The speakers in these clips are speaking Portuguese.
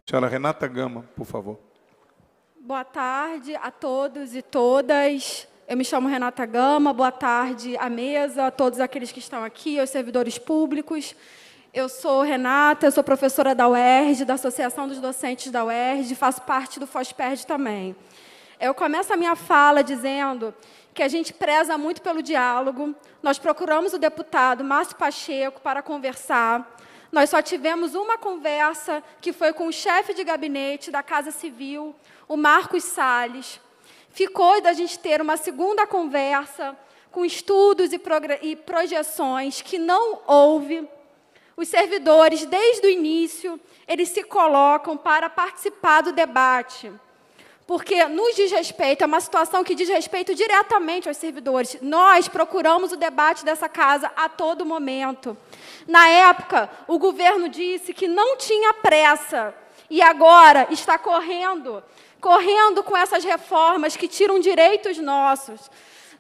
Senhora Renata Gama, por favor. Boa tarde a todos e todas. Eu me chamo Renata Gama. Boa tarde à mesa, a todos aqueles que estão aqui, aos servidores públicos. Eu sou Renata, eu sou professora da UERJ, da Associação dos Docentes da UERJ, faço parte do FOSPERJ também. Eu começo a minha fala dizendo que a gente preza muito pelo diálogo. Nós procuramos o deputado Márcio Pacheco para conversar. Nós só tivemos uma conversa, que foi com o chefe de gabinete da Casa Civil, o Marcos Salles. Ficou da gente ter uma segunda conversa, com estudos e projeções, que não houve. Os servidores, desde o início, eles se colocam para participar do debate, porque nos diz respeito, é uma situação que diz respeito diretamente aos servidores. Nós procuramos o debate dessa casa a todo momento. Na época, o governo disse que não tinha pressa, e agora está correndo com essas reformas que tiram direitos nossos.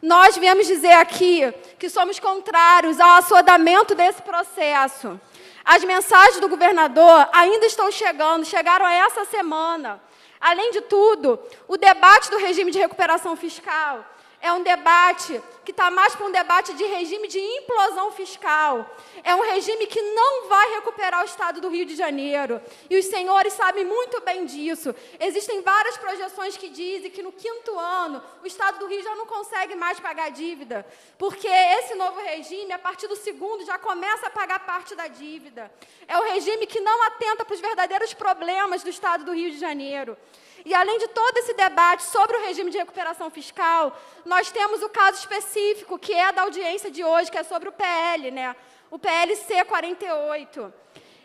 Nós viemos dizer aqui que somos contrários ao assodamento desse processo. As mensagens do governador ainda estão chegando, chegaram essa semana. Além de tudo, o debate do regime de recuperação fiscal é um debate que está mais para um debate de regime de implosão fiscal. É um regime que não vai recuperar o Estado do Rio de Janeiro. E os senhores sabem muito bem disso. Existem várias projeções que dizem que no 5º ano o Estado do Rio já não consegue mais pagar a dívida, porque esse novo regime, a partir do 2º, já começa a pagar parte da dívida. É o regime que não atenta para os verdadeiros problemas do Estado do Rio de Janeiro. E, além de todo esse debate sobre o regime de recuperação fiscal, nós temos o caso específico, que é da audiência de hoje, que é sobre o PL, né? O PLC 48.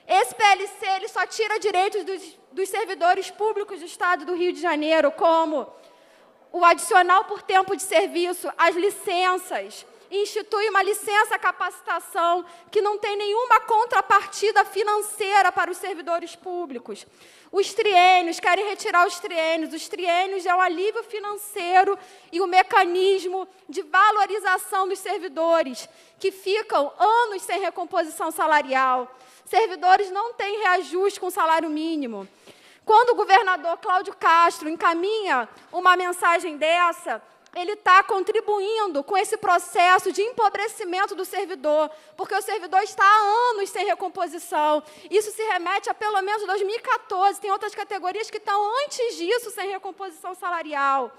Esse PLC ele só tira direitos dos servidores públicos do Estado do Rio de Janeiro, como o adicional por tempo de serviço, as licenças, institui uma licença-capacitação que não tem nenhuma contrapartida financeira para os servidores públicos. Os triênios, querem retirar os triênios. Os triênios é o alívio financeiro e o mecanismo de valorização dos servidores, que ficam anos sem recomposição salarial. Servidores não têm reajuste com salário mínimo. Quando o governador Cláudio Castro encaminha uma mensagem dessa, ele está contribuindo com esse processo de empobrecimento do servidor, porque o servidor está há anos sem recomposição. Isso se remete a pelo menos 2014. Tem outras categorias que estão antes disso sem recomposição salarial.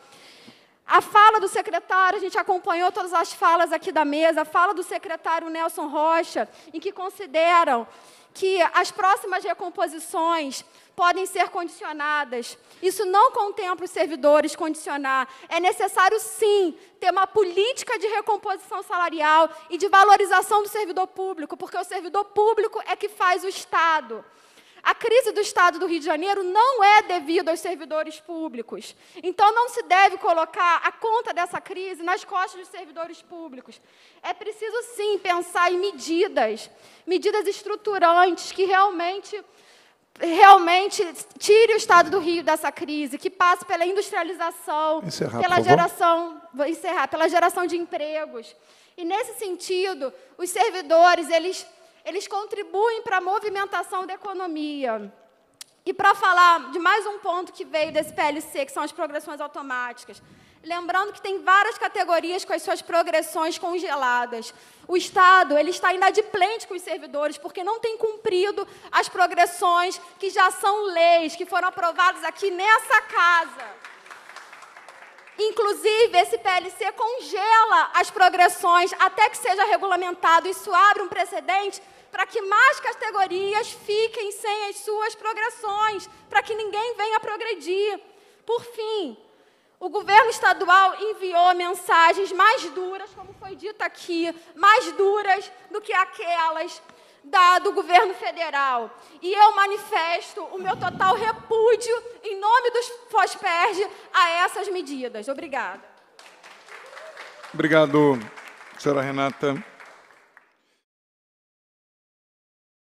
A fala do secretário, a gente acompanhou todas as falas aqui da mesa, a fala do secretário Nelson Rocha, em que consideram que as próximas recomposições podem ser condicionadas. Isso não contempla os servidores condicionar. É necessário, sim, ter uma política de recomposição salarial e de valorização do servidor público, porque o servidor público é que faz o Estado. A crise do Estado do Rio de Janeiro não é devido aos servidores públicos. Então, não se deve colocar a conta dessa crise nas costas dos servidores públicos. É preciso, sim, pensar em medidas estruturantes que realmente tire o Estado do Rio dessa crise, que passe pela industrialização, pela geração de empregos. E, nesse sentido, os servidores, eles contribuem para a movimentação da economia. E para falar de mais um ponto que veio desse PLC, que são as progressões automáticas, lembrando que tem várias categorias com as suas progressões congeladas. O Estado ele está inadimplente com os servidores, porque não tem cumprido as progressões que já são leis, que foram aprovadas aqui nessa casa. Inclusive, esse PLC congela as progressões até que seja regulamentado. Isso abre um precedente para que mais categorias fiquem sem as suas progressões, para que ninguém venha progredir. Por fim, o governo estadual enviou mensagens mais duras, como foi dito aqui, mais duras do que aquelas do governo federal. E eu manifesto o meu total repúdio, em nome dos FOSPERJ, a essas medidas. Obrigada. Obrigado, senhora Renata.